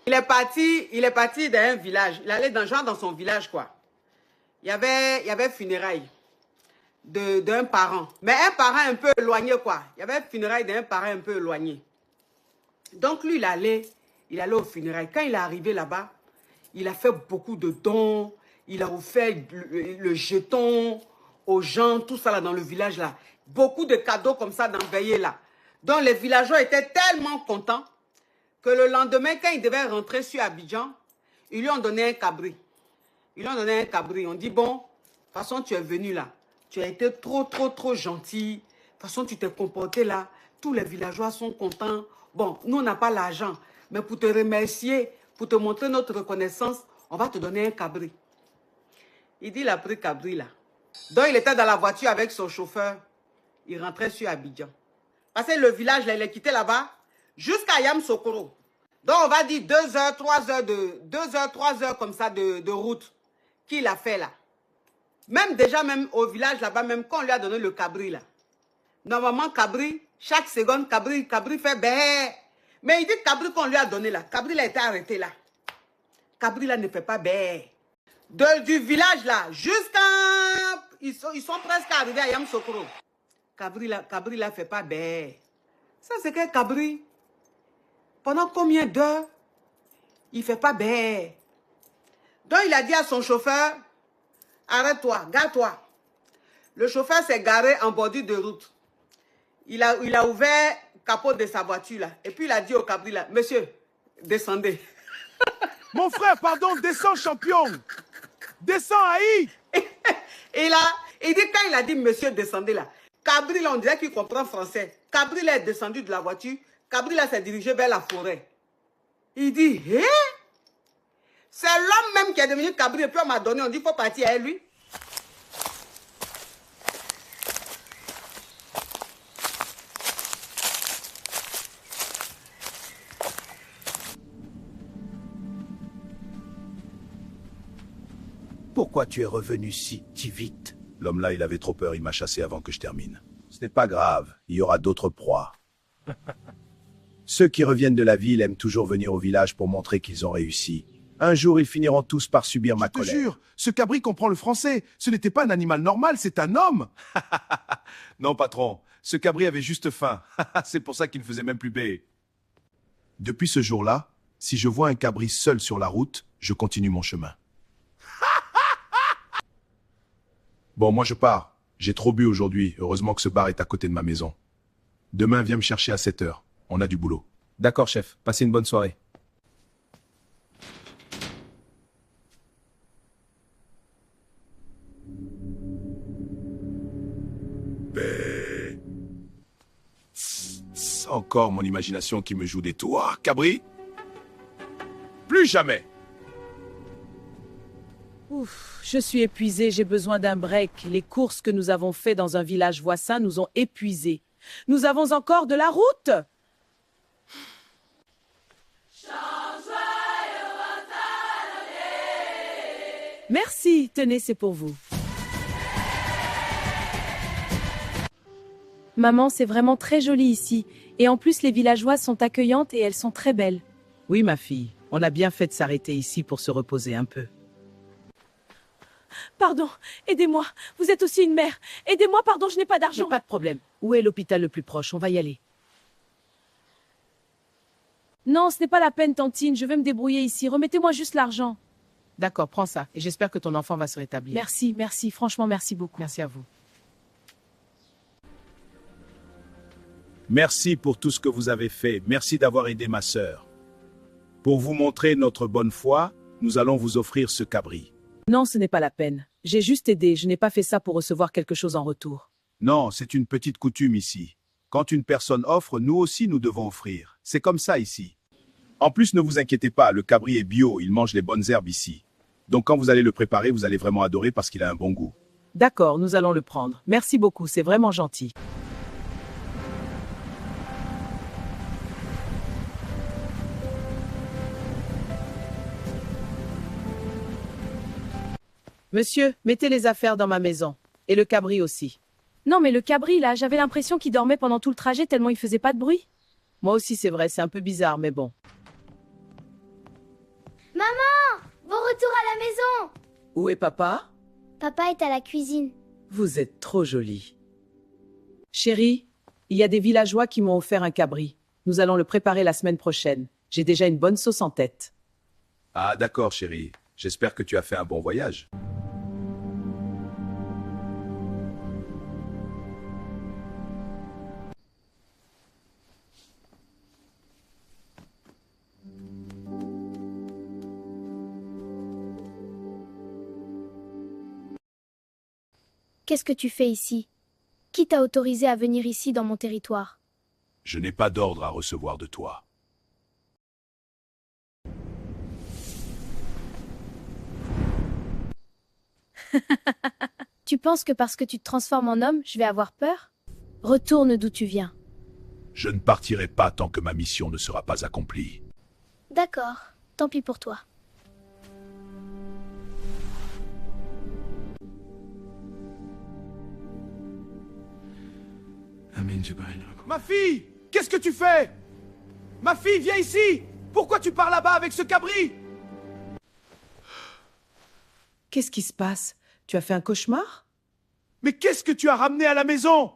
Il est parti dans un village. Il allait genre dans son village, quoi. Il y avait funérailles d'un parent. Mais un parent un peu éloigné, quoi. Il y avait funérailles d'un parent un peu éloigné. Donc, lui, il allait aux funérailles. Quand il est arrivé là-bas, il a fait beaucoup de dons. Il a offert le jeton aux gens, tout ça là dans le village là. Beaucoup de cadeaux comme ça d'envoyer là. Donc, les villageois étaient tellement contents que le lendemain, quand ils devaient rentrer sur Abidjan, ils lui ont donné un cabri. Ils lui ont donné un cabri. On dit, bon, de toute façon, tu es venu là. Tu as été trop gentil. De toute façon, tu t'es comporté là. Tous les villageois sont contents. Bon, nous, on n'a pas l'argent. Mais pour te remercier, pour te montrer notre reconnaissance, on va te donner un cabri. Il dit, il a pris cabri là. Donc, il était dans la voiture avec son chauffeur. Il rentrait sur Abidjan. Parce que le village, là, il est quitté là-bas jusqu'à Yamoussoukro. Donc, on va dire 2 heures, 3 heures, 3 heures comme ça de route qu'il a fait là. Même déjà, même au village là-bas, même quand on lui a donné le cabri là. Normalement, cabri, chaque seconde, cabri fait bé. Mais il dit cabri qu'on lui a donné là. Cabri là a été arrêté là. Cabri là ne fait pas bé. Du village là, jusqu'à... Ils sont presque arrivés à Yamoussoukro. Cabri là fait pas bé. Ça c'est que cabri. Pendant combien d'heures, il fait pas bé. Donc il a dit à son chauffeur, arrête-toi, gare-toi. Le chauffeur s'est garé en bordure de route. Il a ouvert le capot de sa voiture là. Et puis il a dit au cabri là, monsieur, descendez. Mon frère, pardon, descends champion. Descends, Haï. Il dit quand il a dit monsieur, descendez là. Cabri là, on dirait qu'il comprend français. Cabri là est descendu de la voiture. Cabri là s'est dirigé vers la forêt. Il dit, hé? C'est l'homme même qui est devenu cabri. Et puis on m'a donné, on dit, il faut partir avec lui. Pourquoi tu es revenu si vite? L'homme là, il avait trop peur, il m'a chassé avant que je termine. Ce n'est pas grave, il y aura d'autres proies. Ceux qui reviennent de la ville aiment toujours venir au village pour montrer qu'ils ont réussi. Un jour, ils finiront tous par subir ma colère. Je te jure, ce cabri comprend le français. Ce n'était pas un animal normal, c'est un homme. Non, patron, ce cabri avait juste faim. C'est pour ça qu'il ne faisait même plus bé. Depuis ce jour-là, si je vois un cabri seul sur la route, je continue mon chemin. Bon, moi je pars. J'ai trop bu aujourd'hui. Heureusement que ce bar est à côté de ma maison. Demain, viens me chercher à 7 heures. On a du boulot. D'accord, chef. Passez une bonne soirée. C'est encore mon imagination qui me joue des tours. Cabri? Plus jamais. Ouf, je suis épuisée, j'ai besoin d'un break. Les courses que nous avons faites dans un village voisin nous ont épuisés. Nous avons encore de la route. Merci, tenez, c'est pour vous. Maman, c'est vraiment très joli ici. Et en plus, les villageoises sont accueillantes et elles sont très belles. Oui, ma fille, on a bien fait de s'arrêter ici pour se reposer un peu. Pardon, aidez-moi. Vous êtes aussi une mère. Aidez-moi, pardon, je n'ai pas d'argent. Pas de problème. Où est l'hôpital le plus proche? On va y aller. Non, ce n'est pas la peine, tantine. Je vais me débrouiller ici. Remettez-moi juste l'argent. D'accord, prends ça. Et j'espère que ton enfant va se rétablir. Merci, merci. Franchement, merci beaucoup. Merci à vous. Merci pour tout ce que vous avez fait. Merci d'avoir aidé ma sœur. Pour vous montrer notre bonne foi, nous allons vous offrir ce cabri. Non, ce n'est pas la peine. J'ai juste aidé. Je n'ai pas fait ça pour recevoir quelque chose en retour. Non, c'est une petite coutume ici. Quand une personne offre, nous aussi nous devons offrir. C'est comme ça ici. En plus, ne vous inquiétez pas, le cabri est bio, il mange les bonnes herbes ici. Donc quand vous allez le préparer, vous allez vraiment adorer parce qu'il a un bon goût. D'accord, nous allons le prendre. Merci beaucoup, c'est vraiment gentil. Monsieur, mettez les affaires dans ma maison. Et le cabri aussi. Non, mais le cabri, là, j'avais l'impression qu'il dormait pendant tout le trajet tellement il faisait pas de bruit. Moi aussi, c'est vrai, c'est un peu bizarre, mais bon. retour à la maison. Où est papa? Papa est à la cuisine. Vous êtes trop jolie. Chérie, il y a des villageois qui m'ont offert un cabri. Nous allons le préparer la semaine prochaine. J'ai déjà une bonne sauce en tête. Ah, d'accord, chérie. J'espère que tu as fait un bon voyage. Qu'est-ce que tu fais ici? Qui t'a autorisé à venir ici dans mon territoire? Je n'ai pas d'ordre à recevoir de toi. Tu penses que parce que tu te transformes en homme, je vais avoir peur? Retourne d'où tu viens. Je ne partirai pas tant que ma mission ne sera pas accomplie. D'accord, tant pis pour toi. Ma fille, qu'est-ce que tu fais? Ma fille, viens ici! Pourquoi tu pars là-bas avec ce cabri? Qu'est-ce qui se passe? Tu as fait un cauchemar? Mais qu'est-ce que tu as ramené à la maison?